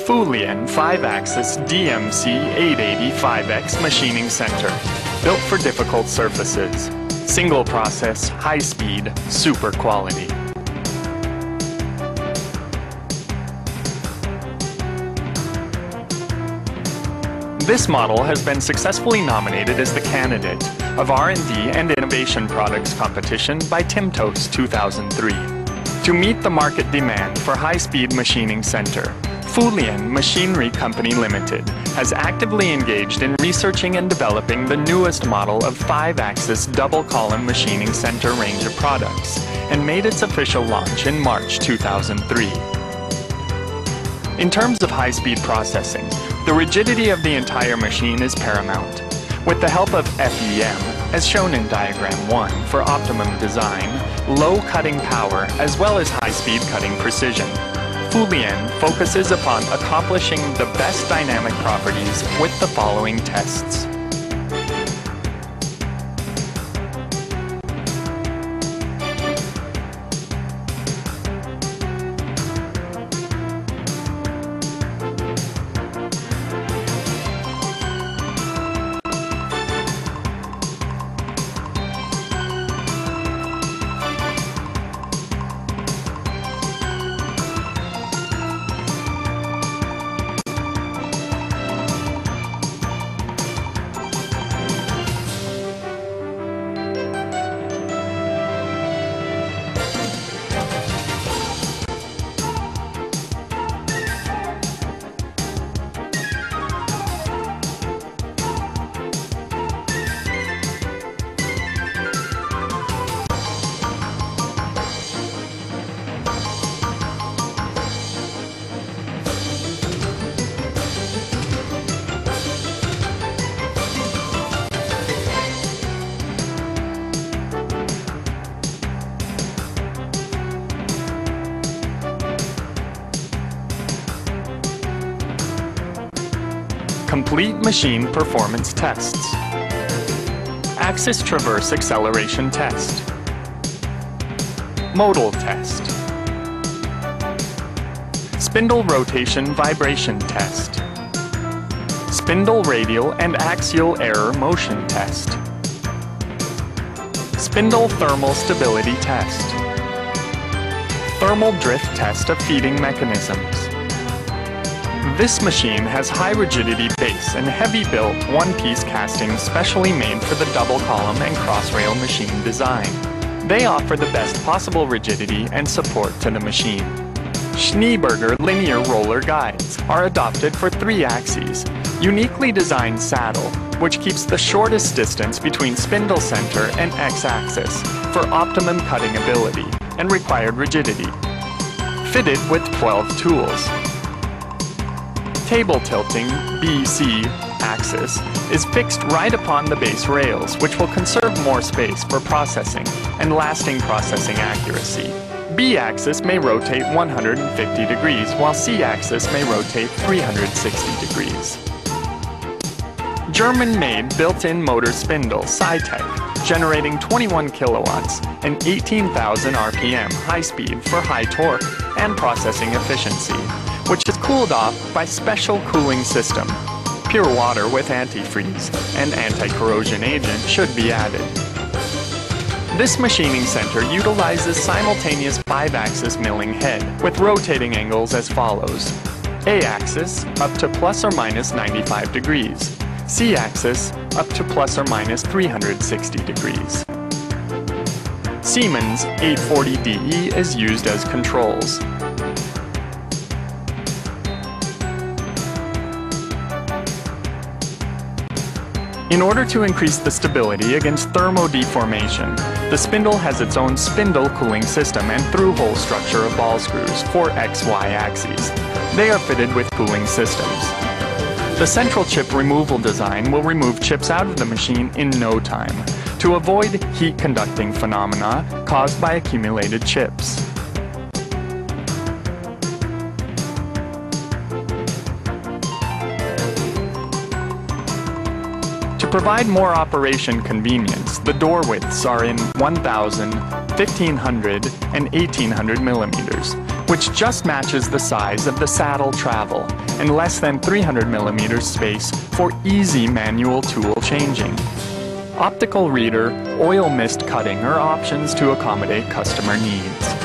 Fulian 5-axis DMC 880 machining center, built for difficult surfaces. Single process, high speed, super quality. This model has been successfully nominated as the candidate of R&D and Innovation Products Competition by Timtos 2003. To meet the market demand for high-speed machining center, Fulian Machinery Company Limited has actively engaged in researching and developing the newest model of 5-axis double-column machining center range of products and made its official launch in March 2003. In terms of high-speed processing, the rigidity of the entire machine is paramount. With the help of FEM, as shown in diagram 1, for optimum design, low cutting power, as well as high-speed cutting precision, Fulian focuses upon accomplishing the best dynamic properties with the following tests. Complete machine performance tests. Axis traverse acceleration test. Modal test. Spindle rotation vibration test. Spindle radial and axial error motion test. Spindle thermal stability test. Thermal drift test of feeding mechanisms. This machine has high rigidity base and heavy built one-piece castings specially made for the double column and cross-rail machine design. They offer the best possible rigidity and support to the machine. Schneeberger linear roller guides are adopted for 3 axes, uniquely designed saddle, which keeps the shortest distance between spindle center and x-axis for optimum cutting ability and required rigidity. Fitted with 12 tools. Table tilting BC axis is fixed right upon the base rails, which will conserve more space for processing and lasting processing accuracy. B axis may rotate 150 degrees, while C axis may rotate 360 degrees. German-made built-in motor spindle Cytec, generating 21 kilowatts and 18,000 RPM high speed for high torque and processing efficiency, which is cooled off by special cooling system. Pure water with antifreeze and anti-corrosion agent should be added. This machining center utilizes simultaneous 5-axis milling head with rotating angles as follows. A-axis up to plus or minus 95 degrees. C-axis up to plus or minus 360 degrees. Siemens 840DE is used as controls. In order to increase the stability against thermodeformation, the spindle has its own spindle cooling system and through-hole structure of ball screws for XY axes. They are fitted with cooling systems. The central chip removal design will remove chips out of the machine in no time to avoid heat-conducting phenomena caused by accumulated chips. To provide more operation convenience, the door widths are in 1000, 1500, and 1800 millimeters, which just matches the size of the saddle travel, and less than 300 millimeters space for easy manual tool changing. Optical reader, oil mist cutting are options to accommodate customer needs.